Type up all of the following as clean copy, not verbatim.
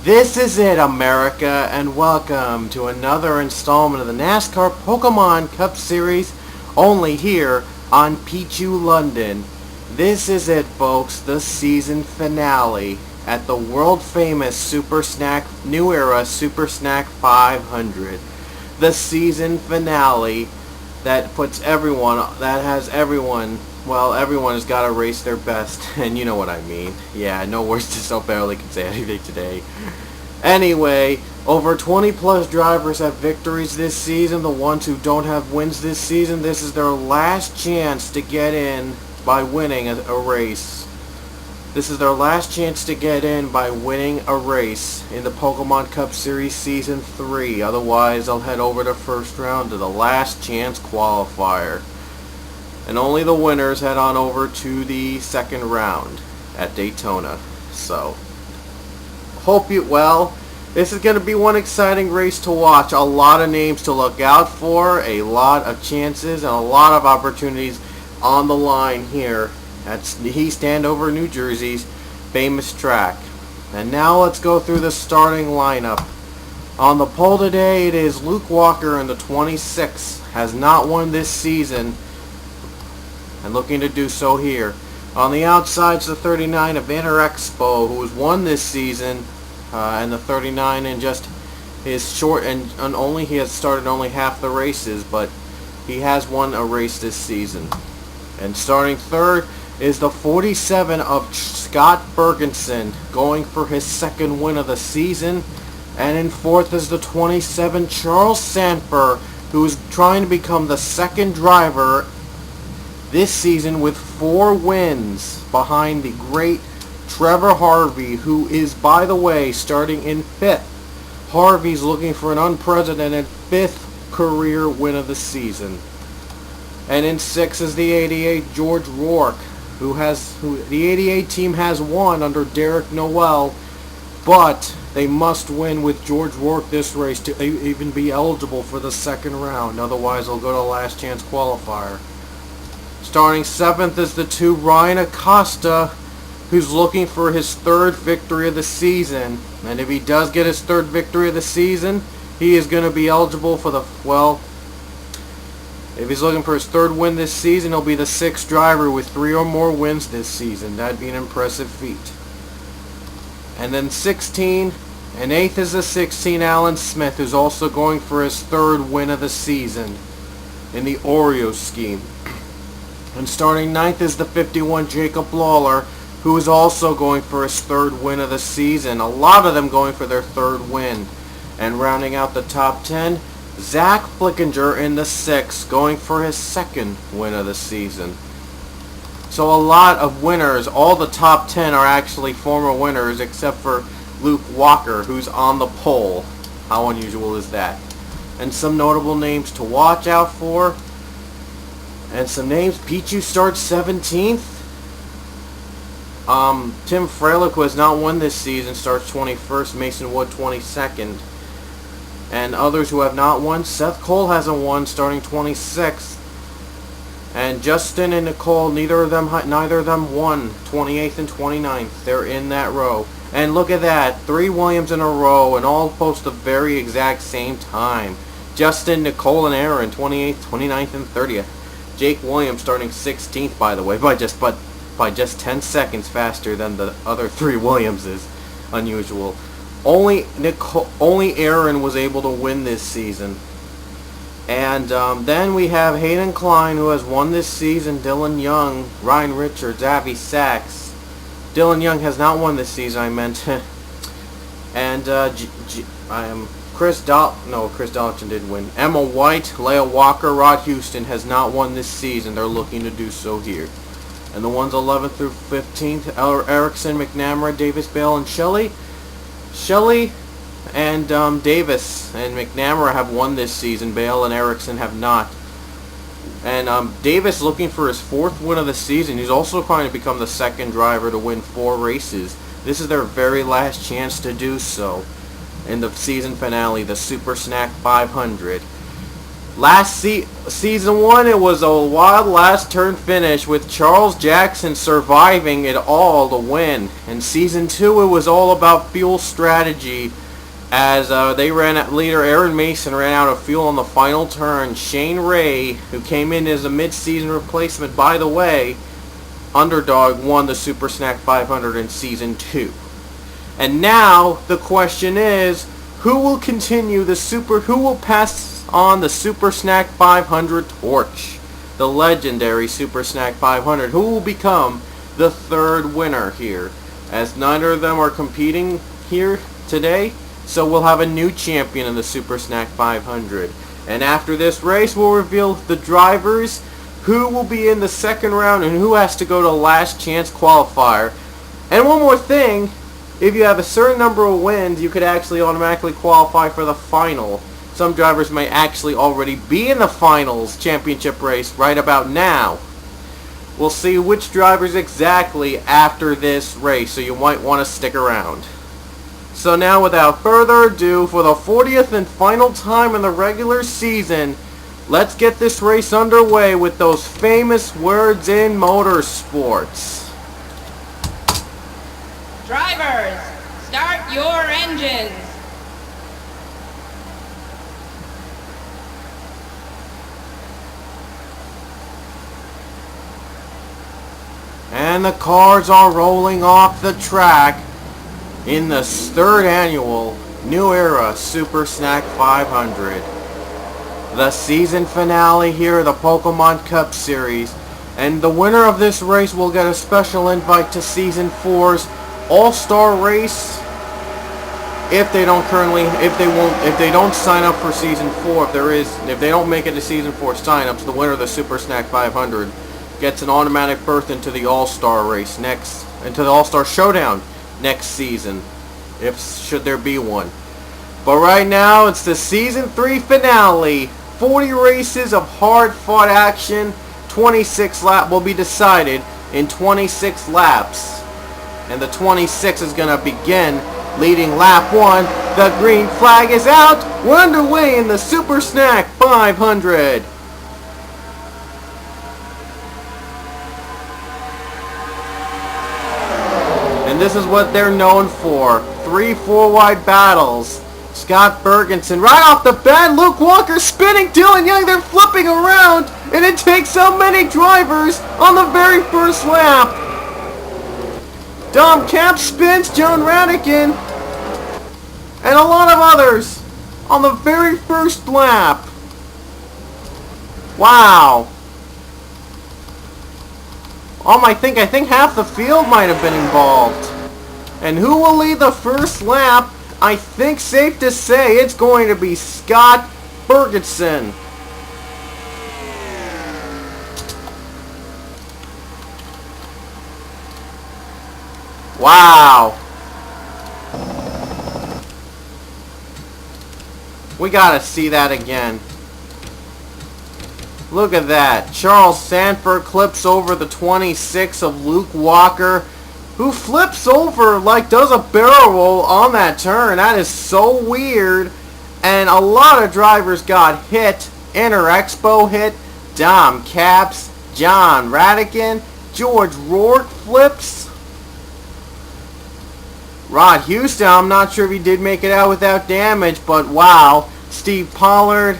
This is it, America, and welcome to another installment of the NASCAR Pokemon Cup Series, only here on Pichu London. This is it, folks, the season finale at the world-famous Super Snack New Era Super Snack 500. The season finale that puts everyone, everyone has got to race their best, and you know what I mean. Yeah, no words to so barely can say anything today. Anyway, over 20 plus drivers have victories this season. The ones who don't have wins this season, this is their last chance to get in by winning a race. This is their last chance to get in by winning a race in the Pokemon Cup Series Season 3. Otherwise, they'll head over to first round to the last chance qualifier. And only the winners head on over to the second round at Daytona. So, this is going to be one exciting race to watch. A lot of names to look out for, a lot of chances, and a lot of opportunities on the line here at East Andover, New Jersey's famous track. And now let's go through the starting lineup. On the pole today, it is Luke Walker in the 26. Has not won this season and looking to do so here. On the outside is the 39 of Expo, who has won this season, and the 39 in just his short and only he has started only half the races, but he has won a race this season. And starting third is the 47 of Scott Bergenson, going for his second win of the season. And in fourth is the 27 Charles Sanford, who is trying to become the second driver this season with 4 wins behind the great Trevor Harvey, who is, by the way, starting in 5th. Harvey's looking for an unprecedented 5th career win of the season. And in 6th is the 88 George Rourke, who the 88 team has won under Derek Noel, but they must win with George Rourke this race to even be eligible for the second round. Otherwise, they'll go to last chance qualifier. Starting 7th is the 2 Ryan Acosta, who's looking for his 3rd victory of the season. And if he does get his 3rd victory of the season, he is going to be eligible for if he's looking for his 3rd win this season, he'll be the 6th driver with 3 or more wins this season. That'd be an impressive feat. And then 16, and 8th is the 16 Alan Smith, who's also going for his 3rd win of the season in the Oreo scheme. And starting 9th is the 51 Jacob Lawler, who is also going for his 3rd win of the season. A lot of them going for their 3rd win. And rounding out the top 10, Zach Flickinger in the 6th, going for his 2nd win of the season. So a lot of winners. All the top 10 are actually former winners, except for Luke Walker, who's on the pole. How unusual is that? And some notable names to watch out for. And some names. Pichu starts 17th. Tim Freilich, who has not won this season, starts 21st. Mason Wood 22nd. And others who have not won. Seth Cole hasn't won, starting 26th. And Justin and Nicole, neither of them won, 28th and 29th. They're in that row. And look at that, 3 Williams in a row, and all post the very exact same time. Justin, Nicole, and Aaron, 28th, 29th, and 30th. Jake Williams starting 16th, by the way, by just 10 seconds faster than the other 3 Williamses. Unusual. Only Aaron was able to win this season. And then we have Hayden Klein, who has won this season. Dylan Young, Ryan Richards, Avi Sachs. Dylan Young has not won this season, I meant. And Chris Darlington did win. Emma White, Leah Walker, Rod Houston has not won this season. They're looking to do so here. And the ones 11th through 15th, Erickson, McNamara, Davis, Bale, and Shelley and Davis and McNamara have won this season. Bale and Erickson have not. And Davis looking for his 4th win of the season. He's also trying to become the 2nd driver to win 4 races. This is their very last chance to do so in the season finale, the Super Snack 500. Season 1, it was a wild last turn finish with Charles Jackson surviving it all to win. In Season 2, it was all about fuel strategy as leader Aaron Mason ran out of fuel on the final turn. Shane Ray, who came in as a mid-season replacement, by the way, underdog, won the Super Snack 500 in Season 2. And now the question is, who will pass on the Super Snack 500 torch? The legendary Super Snack 500. Who will become the third winner here? As neither of them are competing here today, so we'll have a new champion in the Super Snack 500. And after this race, we'll reveal the drivers, who will be in the second round, and who has to go to last chance qualifier. And one more thing, if you have a certain number of wins, you could actually automatically qualify for the final. Some drivers may actually already be in the finals championship race right about now. We'll see which drivers exactly after this race, so you might want to stick around. So now, without further ado, for the 40th and final time in the regular season, let's get this race underway with those famous words in motorsports. Drivers, start your engines. And the cars are rolling off the track in the third annual New Era Super Snack 500. The season finale here of the Pokemon Cup Series. And the winner of this race will get a special invite to Season 4's All-Star Race. If they don't sign up for Season 4, if they don't make it to Season 4 signups, the winner of the Super Snack 500 gets an automatic berth into the All-Star Race into the All-Star Showdown next season, should there be one. But right now, it's the Season 3 finale. 40 races of hard-fought action. 26 lap will be decided in 26 laps. And the 26 is going to begin leading lap 1. The green flag is out. We're underway in the Super Snack 500. And this is what they're known for. 3 4-wide battles. Scott Bergenson right off the bat. Luke Walker spinning. Dylan Young, they're flipping around. And it takes so many drivers on the very first lap. Dom Camp spins. John Radican. And a lot of others on the very first lap. Wow. I think half the field might have been involved. And who will lead the first lap? I think safe to say it's going to be Scott Bergenson. Wow. We gotta see that again. Look at that. Charles Sanford clips over the 26 of Luke Walker, who flips over, does a barrel roll on that turn. That is so weird. And a lot of drivers got hit. Inter Expo hit. Dom Caps. John Radican. George Rourke flips. Rod Houston, I'm not sure if he did make it out without damage, but wow. Steve Pollard.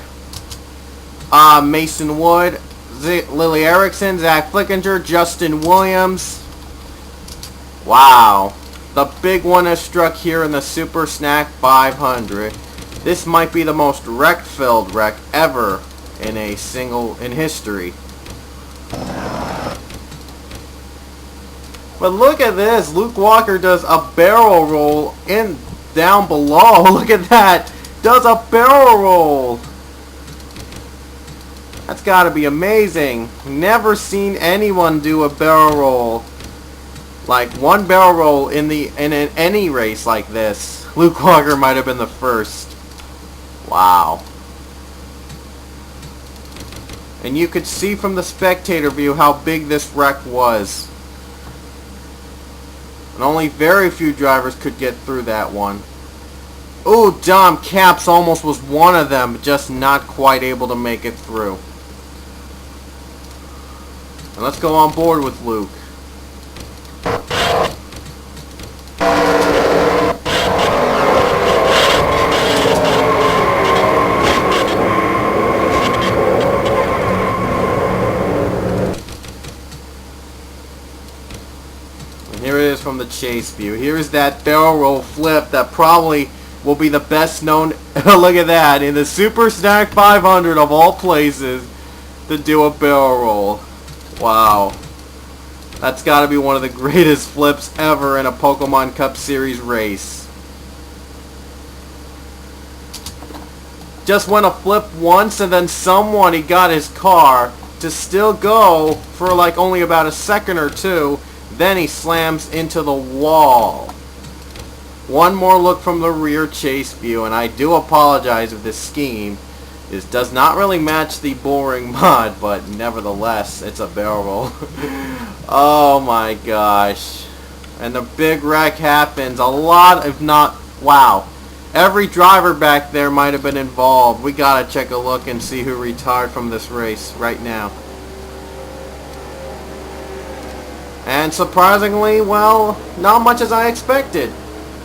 Mason Wood, Lily Erickson, Zach Flickinger, Justin Williams. Wow. The big one has struck here in the Super Snack 500. This might be the most wreck-filled wreck ever in history. But look at this. Luke Walker does a barrel roll down below. Look at that. Does a barrel roll. That's got to be amazing. Never seen anyone do a barrel roll. One barrel roll in any race like this. Luke Walker might have been the first. Wow. And you could see from the spectator view how big this wreck was. And only very few drivers could get through that one. Ooh, Dom Caps almost was one of them, just not quite able to make it through. And let's go on board with Luke. And here it is from the chase view. Here's that barrel roll flip that probably will be the best known, look at that, in the Super Snack 500 of all places to do a barrel roll. Wow. That's got to be one of the greatest flips ever in a Pokemon Cup Series race. Just went a flip once and then he got his car to still go for like only about a second or two. Then he slams into the wall. One more look from the rear chase view, and I do apologize if this scheme does not really match the boring mod, but nevertheless, it's a barrel roll. Oh my gosh. And the big wreck happens. A lot, if not, wow. Every driver back there might have been involved. We gotta check a look and see who retired from this race right now. And surprisingly, well, not much as I expected.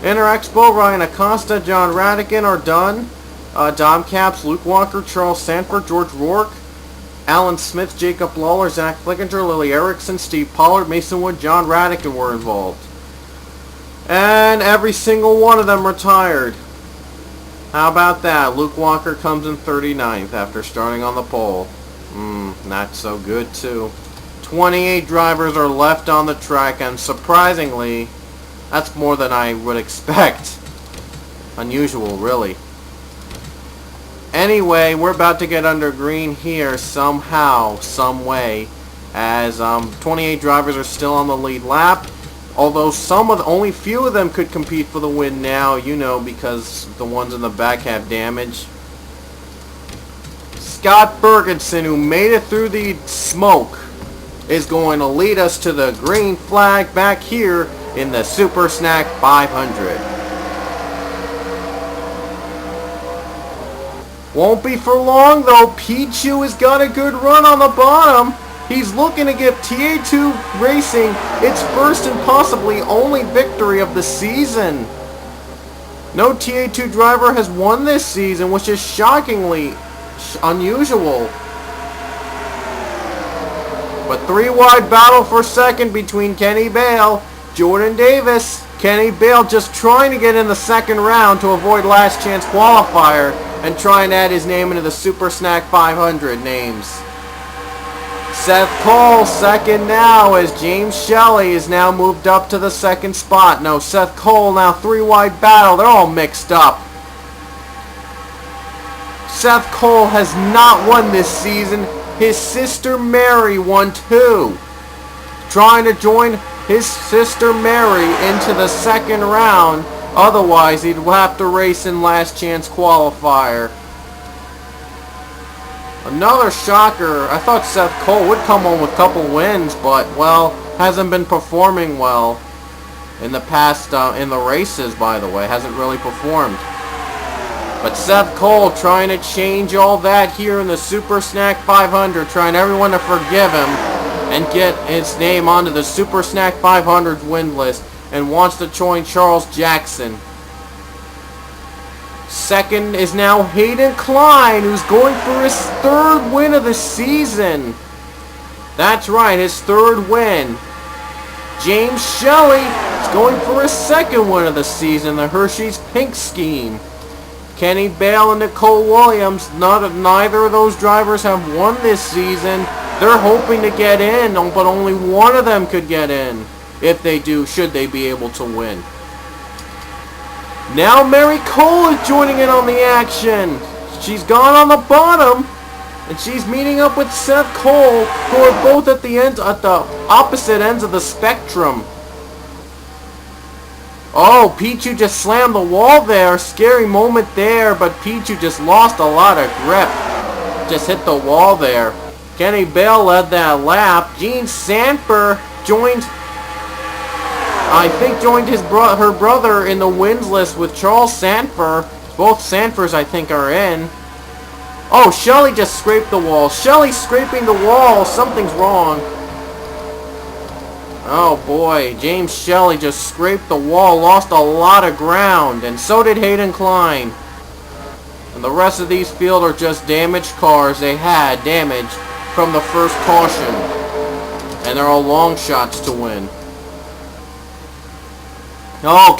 Interexpo, Ryan Acosta, John Radican are done. Dom Caps, Luke Walker, Charles Sanford, George Rourke, Alan Smith, Jacob Lawler, Zach Flickinger, Lily Erickson, Steve Pollard, Mason Wood, John Radican were involved. And every single one of them retired. How about that? Luke Walker comes in 39th after starting on the pole. Not so good too. 28 drivers are left on the track, and surprisingly, that's more than I would expect. Unusual, really. Anyway, we're about to get under green here somehow, some way, as 28 drivers are still on the lead lap. Although only few of them could compete for the win now, you know, because the ones in the back have damage. Scott Bergenson, who made it through the smoke, is going to lead us to the green flag back here in the Super Snack 500. Won't be for long though. Pichu has got a good run on the bottom. He's looking to give TA2 Racing its first and possibly only victory of the season. No TA2 driver has won this season, which is shockingly unusual. But three-wide battle for second between Kenny Bale, Jordan Davis. Kenny Bale just trying to get in the second round to avoid last chance qualifier and try and add his name into the Super Snack 500 names. Seth Cole second now as James Shelley is now moved up to the second spot. No, Seth Cole now three-wide battle. They're all mixed up. Seth Cole has not won this season. His sister Mary won too. Trying to join his sister Mary into the second round. Otherwise, he'd have to race in last chance qualifier. Another shocker. I thought Seth Cole would come home with a couple wins, but, well, hasn't been performing well in the past, in the races, by the way. Hasn't really performed. But Seth Cole trying to change all that here in the Super Snack 500, trying everyone to forgive him and get his name onto the Super Snack 500 win list, and wants to join Charles Jackson. Second is now Hayden Klein, who's going for his third win of the season. That's right, his third win. James Shelley is going for his second win of the season, the Hershey's Pink Scheme. Kenny Bale and Nicole Williams, neither of those drivers have won this season. They're hoping to get in, but only one of them could get in. If they do, should they be able to win. Now Mary Cole is joining in on the action. She's gone on the bottom, and she's meeting up with Seth Cole, who are both at the opposite ends of the spectrum. Oh, Pichu just slammed the wall there. Scary moment there, but Pichu just lost a lot of grip. Just hit the wall there. Kenny Bale led that lap. Gene Sanford joined I think joined her brother in the wins list with Charles Sanford. Both Sanfords, I think, are in. Oh, Shelley just scraped the wall. Shelley's scraping the wall. Something's wrong. Oh boy, James Shelley just scraped the wall, lost a lot of ground, and so did Hayden Klein. And the rest of these field are just damaged cars. They had damage from the first caution. And they're all long shots to win. Oh,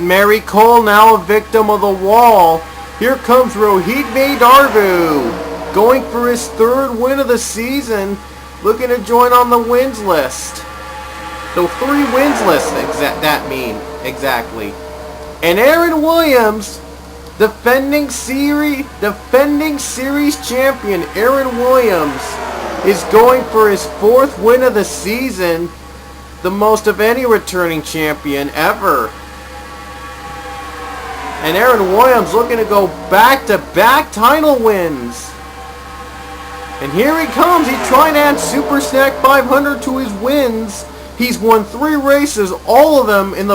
Mary Cole now a victim of the wall. Here comes Rohit Darbu, going for his third win of the season, looking to join on the wins list. The 3 wins list, exactly. And Aaron Williams, defending series champion Aaron Williams, is going for his 4th win of the season, the most of any returning champion ever. And Aaron Williams looking to go back-to-back title wins. And here he comes. He's trying to add Super Snack 500 to his wins. He's won 3 races, all of them within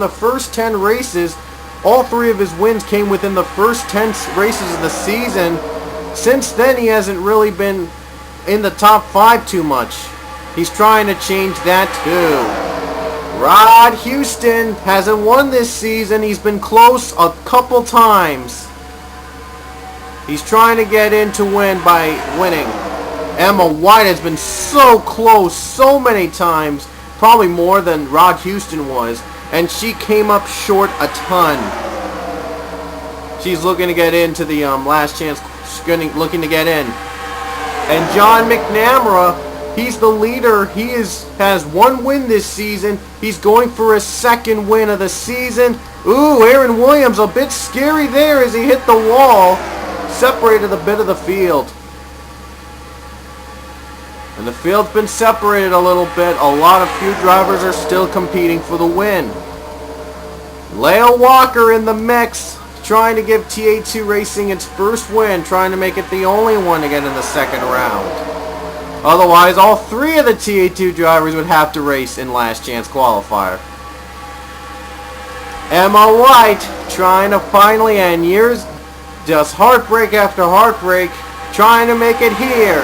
the first 10 races. All 3 of his wins came within the first 10 races of the season. Since then, he hasn't really been in the top 5 too much. He's trying to change that too. Rod Houston hasn't won this season. He's been close a couple times. He's trying to get in to win by winning. Emma White has been so close so many times, probably more than Rod Houston was, and she came up short a ton. She's looking to get into the last chance, looking to get in. And John McNamara, he's the leader. He has 1 win this season. He's going for his 2nd win of the season. Ooh, Aaron Williams, a bit scary there as he hit the wall. Separated a bit of the field. And the field's been separated a little bit. Few drivers are still competing for the win. Leo Walker in the mix, trying to give TA2 Racing its first win, trying to make it the only one to get in the 2nd round. Otherwise, all 3 of the TA2 drivers would have to race in last chance qualifier. Emma White trying to finally end years, just heartbreak after heartbreak, trying to make it here.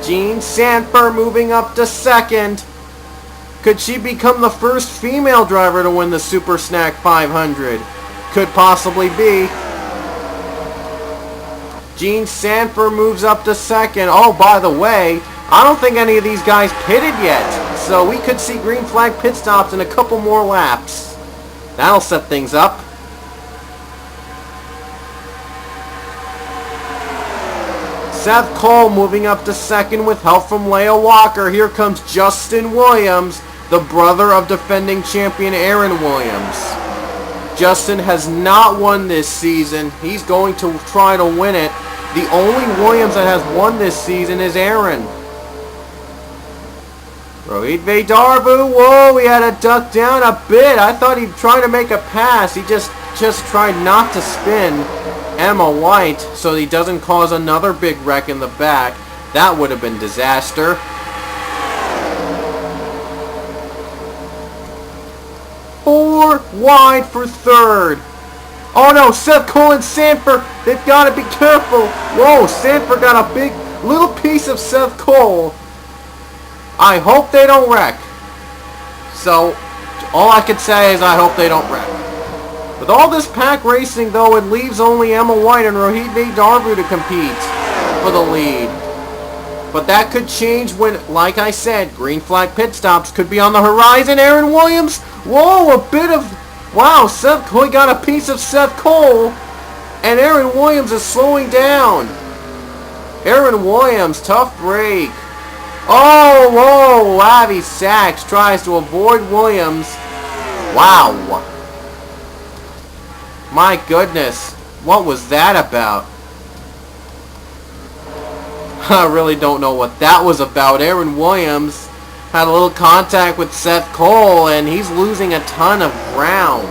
Jean Sanford moving up to 2nd. Could she become the first female driver to win the Super Snack 500? Could possibly be. Jean Sanford moves up to 2nd. Oh, by the way, I don't think any of these guys pitted yet. So we could see green flag pit stops in a couple more laps. That'll set things up. Seth Cole moving up to 2nd with help from Leo Walker. Here comes Justin Williams, the brother of defending champion Aaron Williams. Justin has not won this season. He's going to try to win it. The only Williams that has won this season is Aaron. Rohit Darbu, whoa, he had to duck down a bit. I thought he'd try to make a pass. He just tried not to spin Emma White so he doesn't cause another big wreck in the back. That would have been disaster. Four wide for 3rd. Oh no, Seth Cole and Sanford, they've got to be careful. Whoa, Sanford got a big little piece of Seth Cole. I hope they don't wreck. So, all I could say is I hope they don't wreck. With all this pack racing, though, it leaves only Emma White and Rohit Darbu to compete for the lead. But that could change when, like I said, green flag pit stops could be on the horizon. Aaron Williams, whoa, a bit of, wow, Seth Cole got a piece of Seth Cole, and Aaron Williams is slowing down. Aaron Williams, tough break. Oh, whoa, Lavi Sachs tries to avoid Williams. Wow. My goodness, what was that about? I really don't know what that was about. Aaron Williams had a little contact with Seth Cole, and he's losing a ton of ground.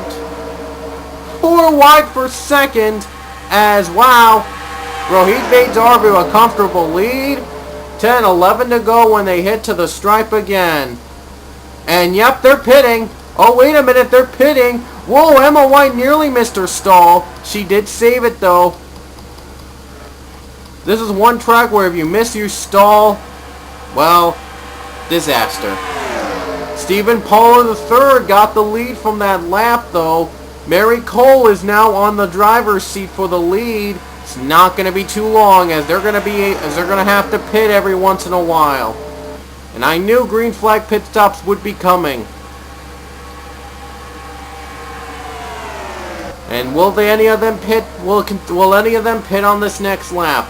4 wide for 2nd, as, wow, Rohit Darbu a comfortable lead. 10-11 to go when they hit to the stripe again. And yep, they're pitting. Oh, wait a minute, they're pitting. Whoa, Emma White nearly missed her stall. She did save it, though. This is one track where if you miss your stall, well, disaster. Stephen Paula III got the lead from that lap, though. Mary Cole is now on the driver's seat for the lead. It's not going to be too long, as they're going to have to pit every once in a while. And I knew green flag pit stops would be coming. And will any of them pit? Will any of them pit on this next lap?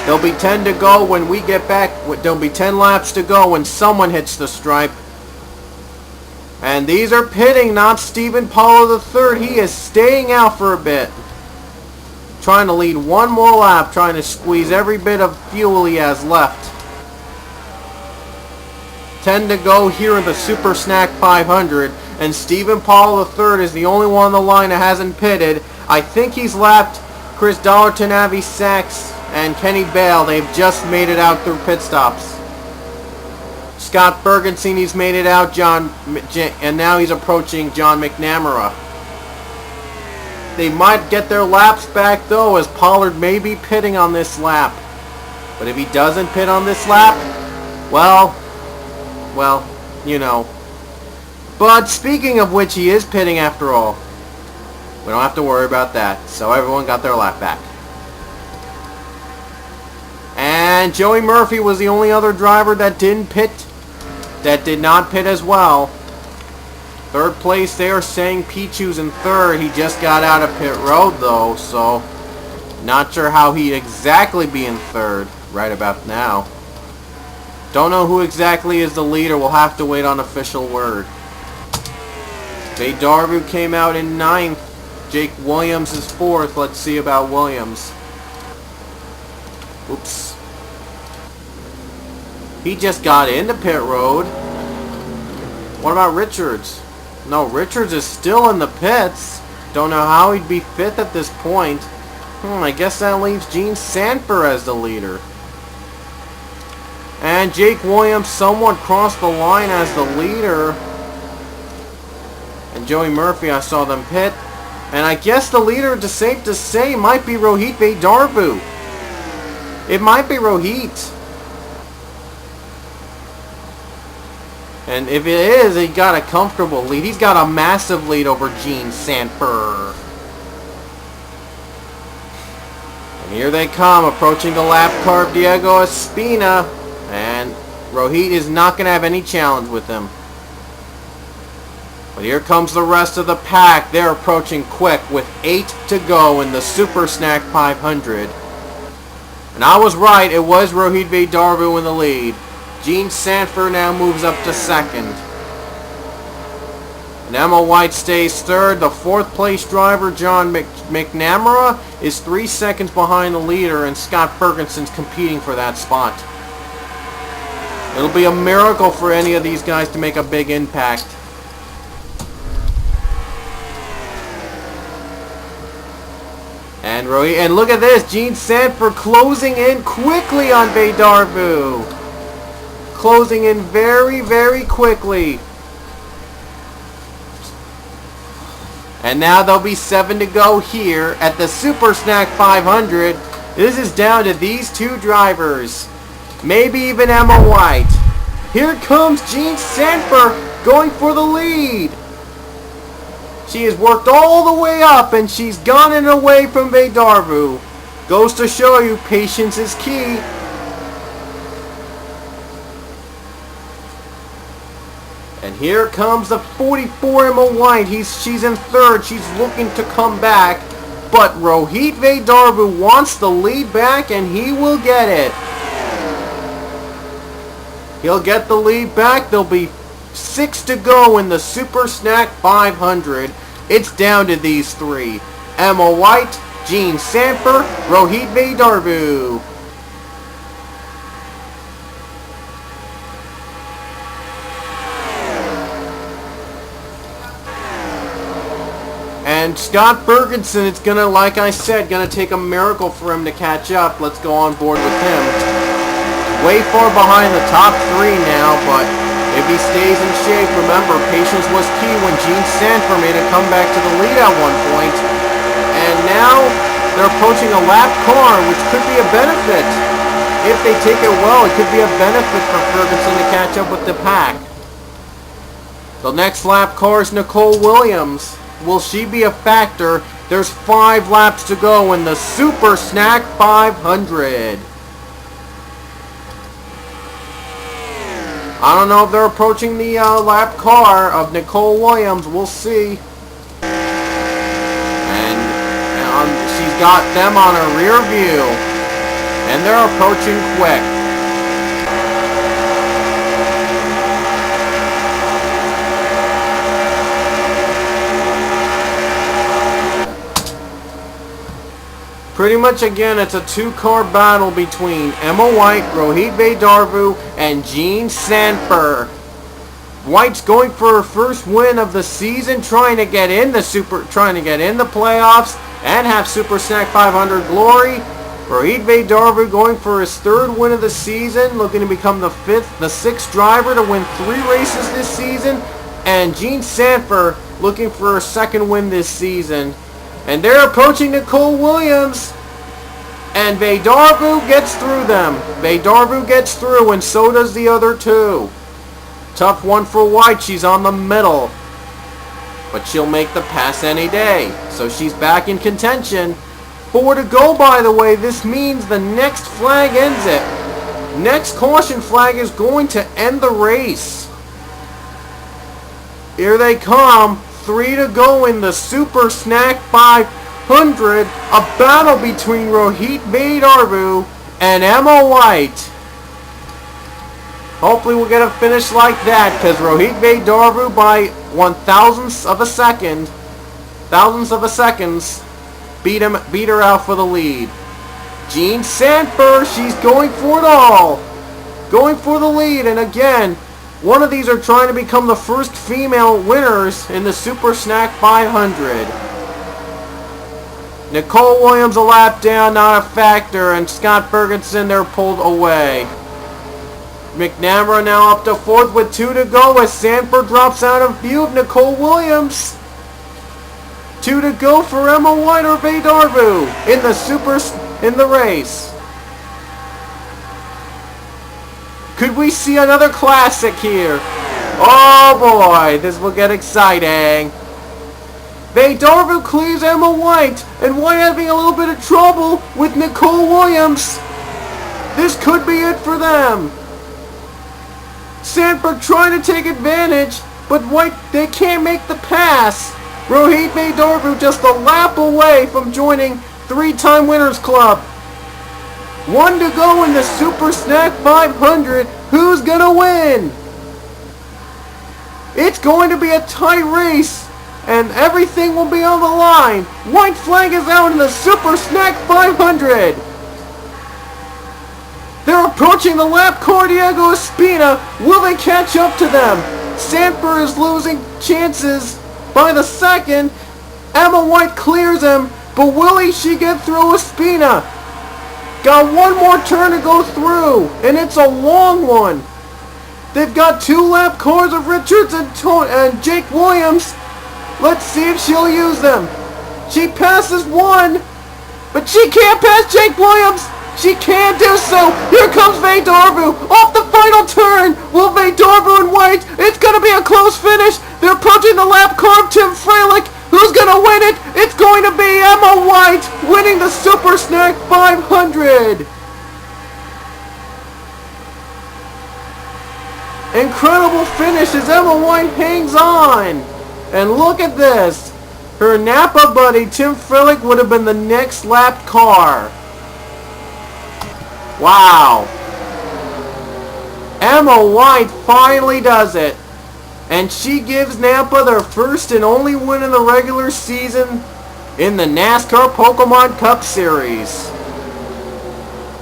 There'll be 10 to go when we get back. There'll be 10 laps to go when someone hits the stripe. And these are pitting, not Stephen Paula III. He is staying out for a bit. Trying to lead one more lap, trying to squeeze every bit of fuel he has left. 10 to go here in the Super Snack 500. And Stephen Paula III is the only one on the line that hasn't pitted. I think he's lapped Chris Dollarton, Avi Sachs, and Kenny Bale. They've just made it out through pit stops. Scott Bergensen, he's made it out, and now he's approaching John McNamara. They might get their laps back, though, as Pollard may be pitting on this lap. But if he doesn't pit on this lap, well, you know. But speaking of which, he is pitting after all. We don't have to worry about that. So everyone got their lap back. And Joey Murphy was the only other driver that didn't pit. That did not pit as well. Third place, they are saying Pichu's in third. He just got out of pit road, though, so not sure how he'd exactly be in third right about now. Don't know who exactly is the leader. We'll have to wait on official word. Bay Darbu came out in 9th. Jake Williams is 4th. Let's see about Williams. Oops. He just got into pit road. What about Richards? No, Richards is still in the pits. Don't know how he'd be 5th at this point. I guess that leaves Gene Sanford as the leader. And Jake Williams somewhat crossed the line as the leader. And Joey Murphy, I saw them pit. And I guess the leader, it's safe to say, might be Rohit Vedarbu. It might be Rohit. And if it is, he got a comfortable lead. He's got a massive lead over Gene Sanford. And here they come, approaching the lap car of Diego Espina. And Rohit is not going to have any challenge with him. But here comes the rest of the pack. They're approaching quick with 8 to go in the Super Snack 500. And I was right, it was Rohit Vedarbu in the lead. Gene Sanford now moves up to 2nd. And Emma White stays 3rd. The 4th place driver, John McNamara, is 3 seconds behind the leader, and Scott Ferguson's competing for that spot. It'll be a miracle for any of these guys to make a big impact. And look at this, Gene Sanford closing in quickly on Vedarbu. Closing in very, very quickly. And now there'll be 7 to go here at the Super Snack 500. This is down to these 2 drivers. Maybe even Emma White. Here comes Gene Sanford going for the lead. She has worked all the way up and she's gotten away from Vedarbu. Goes to show you patience is key. And here comes the 44 Emma White. She's in 3rd. She's looking to come back. But Rohit Vedarbu wants the lead back and he will get it. He'll get the lead back. There'll be 6 to go in the Super Snack 500. It's down to these 3. Emma White, Gene Sanford, Rohit Vedarbu. And Scott Ferguson, it's gonna, like I said, gonna take a miracle for him to catch up. Let's go on board with him. Way far behind the top 3 now, but if he stays in shape. Remember, patience was key when Gene Sanford made a comeback to the lead at one point. And now they're approaching a lap car, which could be a benefit. If they take it well, it could be a benefit for Ferguson to catch up with the pack. The next lap car is Nicole Williams. Will she be a factor? There's 5 laps to go in the Super Snack 500. I don't know if they're approaching the lap car of Nicole Williams. We'll see. And she's got them on her rear view. And they're approaching quick. Pretty much again, it's a 2-car battle between Emma White, Rohit Vedarvu, and Gene Sanford. White's going for her first win of the season, trying to get in the playoffs and have Super Snack 500 glory. Rohit Vedarvu going for his 3rd win of the season, looking to become the 6th driver to win 3 races this season, and Gene Sanford looking for her 2nd win this season. And they're approaching Nicole Williams. And Vedarvu gets through them. Vedarvu gets through, and so does the other 2. Tough one for White. She's on the middle. But she'll make the pass any day. So she's back in contention. 4 to go, by the way. This means the next flag ends it. Next caution flag is going to end the race. Here they come. 3 to go in the Super Snack 500. A battle between Rohit Vedarvu and Emma White. Hopefully we'll get a finish like that, because Rohit Vedarvu by 1,000ths of a second, beat her out for the lead. Gene Sanford, she's going for it all. Going for the lead, and again, one of these are trying to become the first female winners in the Super Snack 500. Nicole Williams a lap down, not a factor, and Scott Ferguson, they're pulled away. McNamara now up to 4th with 2 to go as Sanford drops out of view of Nicole Williams. 2 to go for Emma White or Vedarvu in the race. Could we see another classic here? Oh boy, this will get exciting. Vedarvu clears Emma White, and White having a little bit of trouble with Nicole Williams. This could be it for them. Sanford trying to take advantage, but White, they can't make the pass. Rohit Vedarvu just a lap away from joining 3-time Winners Club. 1 to go in the Super Snack 500. Who's gonna win? It's going to be a tight race, and everything will be on the line. White flag is out in the Super Snack 500. They're approaching the lap car, Diego Espina. Will they catch up to them? Sanford is losing chances by the second. Emma White clears him, but will she get through Espina? Got one more turn to go through, and it's a long one. They've got 2 lap cars of Richards and Jake Williams. Let's see if she'll use them. She passes one, but she can't pass Jake Williams. She can't do so. Here comes Vedarvu off the final turn. Will Vedarvu and White? It's going to be a close finish. They're approaching the lap car of Tim Freilich. Who's going to win it? It's going to be Emma White winning the Super Snack 500. Incredible finish as Emma White hangs on. And look at this. Her Napa buddy, Tim Freilich, would have been the next lap car. Wow. Emma White finally does it. And she gives Napa their first and only win in the regular season in the NASCAR Pokemon Cup Series.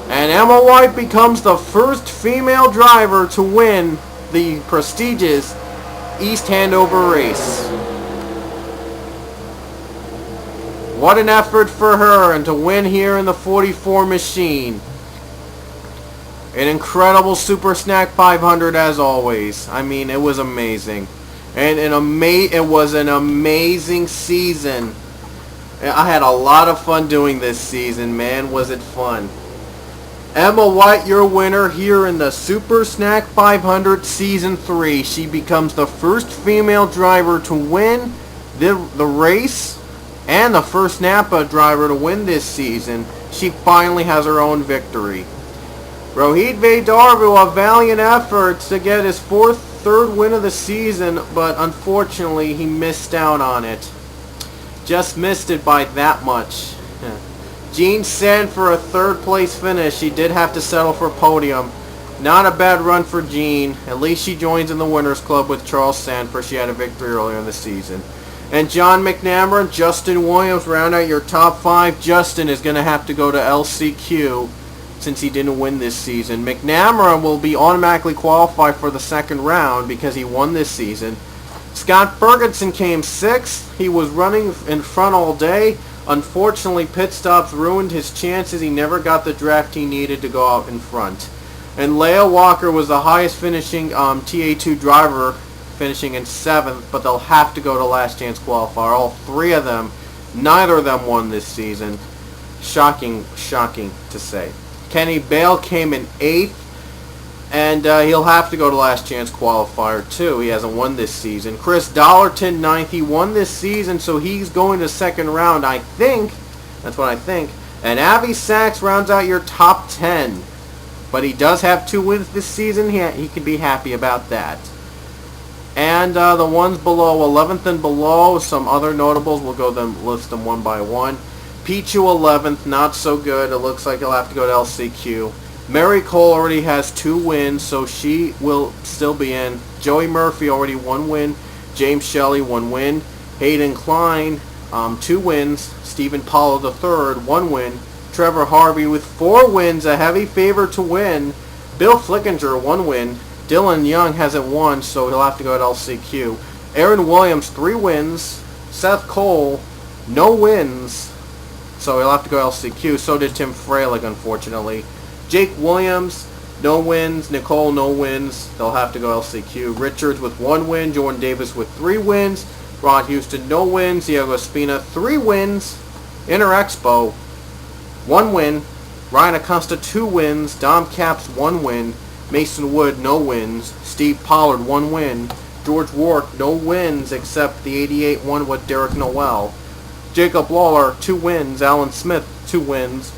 And Emma White becomes the first female driver to win the prestigious East Hanover race. What an effort for her, and to win here in the 44 machine. An incredible Super Snack 500 as always. I mean, it was amazing. And it was an amazing season. I had a lot of fun doing this season, man. Was it fun. Emma White, your winner here in the Super Snack 500 Season 3. She becomes the first female driver to win the race and the first Napa driver to win this season. She finally has her own victory. Rohit Vedarvu, a valiant effort to get his third win of the season, but unfortunately he missed out on it. Just missed it by that much. Gene Sen for a third place finish. She did have to settle for podium. Not a bad run for Gene. At least she joins in the Winners Club with Charles Sanford. She had a victory earlier in the season. And John McNamara and Justin Williams round out your top 5. Justin is going to have to go to LCQ since he didn't win this season. McNamara will be automatically qualified for the second round because he won this season. Scott Ferguson came 6th. He was running in front all day. Unfortunately, pit stops ruined his chances. He never got the draft he needed to go out in front. And Leah Walker was the highest finishing TA2 driver, finishing in 7th, but they'll have to go to last chance qualifier. All 3 of them, neither of them won this season. Shocking to say. Kenny Bale came in 8th, and he'll have to go to last chance qualifier too. He hasn't won this season. Chris Dollarton 9th. He won this season, so he's going to second round, I think. That's what I think. And Avi Sachs rounds out your top 10. But he does have 2 wins this season. He can be happy about that. And the ones below, 11th and below, some other notables. We'll list them one by one. Pichu 11th, not so good. It looks like he'll have to go to LCQ. Mary Cole already has 2 wins, so she will still be in. Joey Murphy already 1 win. James Shelley 1 win. Hayden Klein 2 wins. Stephen Paulo III 1 win. Trevor Harvey with 4 wins, a heavy favorite to win. Bill Flickinger 1 win. Dylan Young hasn't won, so he'll have to go at LCQ. Aaron Williams 3 wins. Seth Cole no wins, so he'll have to go LCQ. So did Tim Freilich, unfortunately. Jake Williams, no wins. Nicole, no wins. They'll have to go LCQ. Richards with 1 win. Jordan Davis with 3 wins. Rod Houston, no wins. Diego Espina, 3 wins. Inter Expo, 1 win. Ryan Acosta, 2 wins. Dom Capps, 1 win. Mason Wood, no wins. Steve Pollard, 1 win. George Rourke, no wins, except the 88 one with Derek Noel. Jacob Lawler, 2 wins. Alan Smith, 2 wins.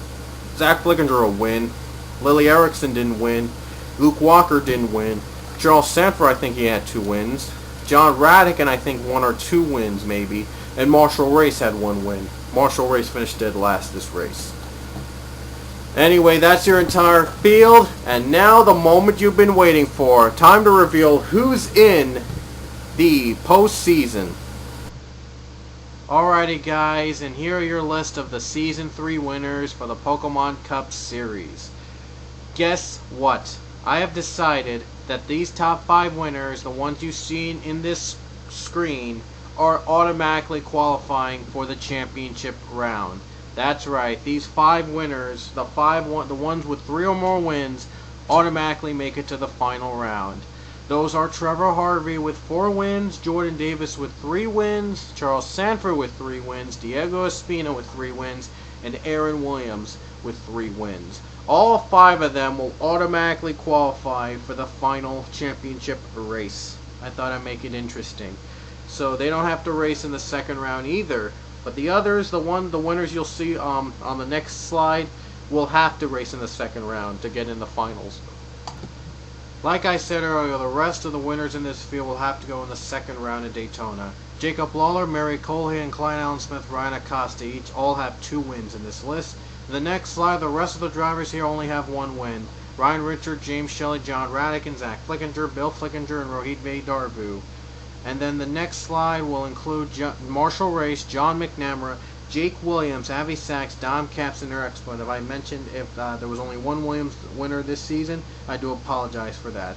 Zach Flickinger, a win. Lily Erickson didn't win. Luke Walker didn't win. Charles Sanford, I think he had 2 wins. John Radican, I think 1 or 2 wins maybe. And Marshall Race had 1 win. Marshall Race finished dead last this race. Anyway, that's your entire field. And now the moment you've been waiting for. Time to reveal who's in the postseason. Alrighty guys, and here are your list of the Season 3 winners for the Pokemon Cup Series. Guess what? I have decided that these top 5 winners, the ones you've seen in this screen, are automatically qualifying for the championship round. That's right, these 5 winners, the ones with 3 or more wins, automatically make it to the final round. Those are Trevor Harvey with 4 wins, Jordan Davis with 3 wins, Charles Sanford with 3 wins, Diego Espina with 3 wins, and Aaron Williams with 3 wins. All 5 of them will automatically qualify for the final championship race. I thought I'd make it interesting. So they don't have to race in the second round either. But the others, the winners you'll see on the next slide, will have to race in the second round to get in the finals. Like I said earlier, the rest of the winners in this field will have to go in the second round at Daytona. Jacob Lawler, Mary Coley, Klein Allen Smith, Ryan Acosta each all have 2 wins in this list. The next slide, the rest of the drivers here only have 1 win. Ryan Richard, James Shelley, John Radican, Zach Flickinger, Bill Flickinger, and Rohit Vedarvu. And then the next slide will include Marshall Race, John McNamara, Jake Williams, Avi Sachs, Dom Capps, and their exploit. If I mentioned if there was only 1 Williams winner this season, I do apologize for that.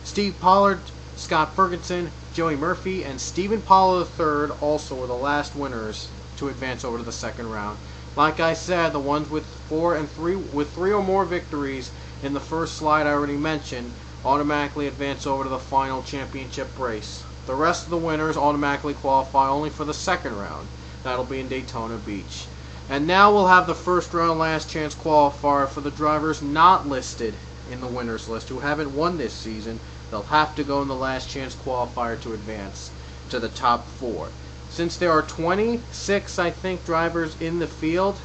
Steve Pollard, Scott Ferguson, Joey Murphy, and Stephen Paulo III also were the last winners to advance over to the second round. Like I said, the ones with 3 or more victories in the first slide I already mentioned automatically advance over to the final championship race. The rest of the winners automatically qualify only for the second round. That'll be in Daytona Beach. And now we'll have the first round last chance qualifier for the drivers not listed in the winners list who haven't won this season. They'll have to go in the last chance qualifier to advance to the top 4. Since there are 26, I think, drivers in the field,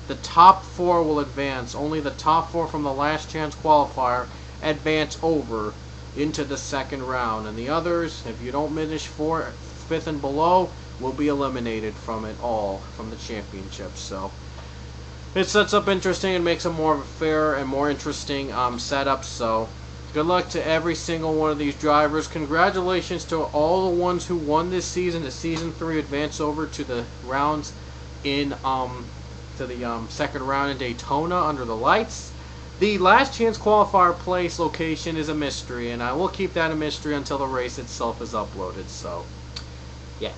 the top 4 will advance. Only the top 4 from the last chance qualifier advance over into the second round. And the others, if you don't finish 5th and below, will be eliminated from it all, from the championship. So it sets up interesting and makes it more of a fair and more interesting setup. So good luck to every single one of these drivers. Congratulations to all the ones who won this season. The season 3 advance over to the rounds in second round in Daytona under the lights. The last chance qualifier place location is a mystery, and I will keep that a mystery until the race itself is uploaded. So yeah.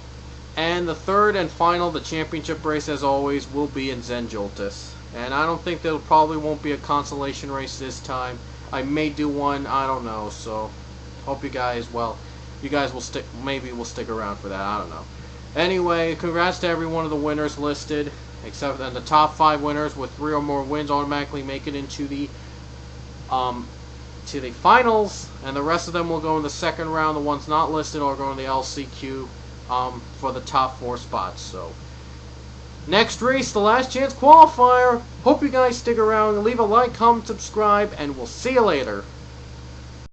And the third and final, the championship race, as always, will be in Zenjoltis. And I don't think there probably won't be a consolation race this time. I may do one, I don't know. So hope you guys will stick. Maybe we'll stick around for that. I don't know. Anyway, congrats to every one of the winners listed, except that the top 5 winners with 3 or more wins automatically make it into the finals, and the rest of them will go in the second round. The ones not listed will go in the LCQ. For the top 4 spots. So next race, the last chance qualifier. Hope you guys stick around, leave a like, comment, subscribe, and we'll see you later.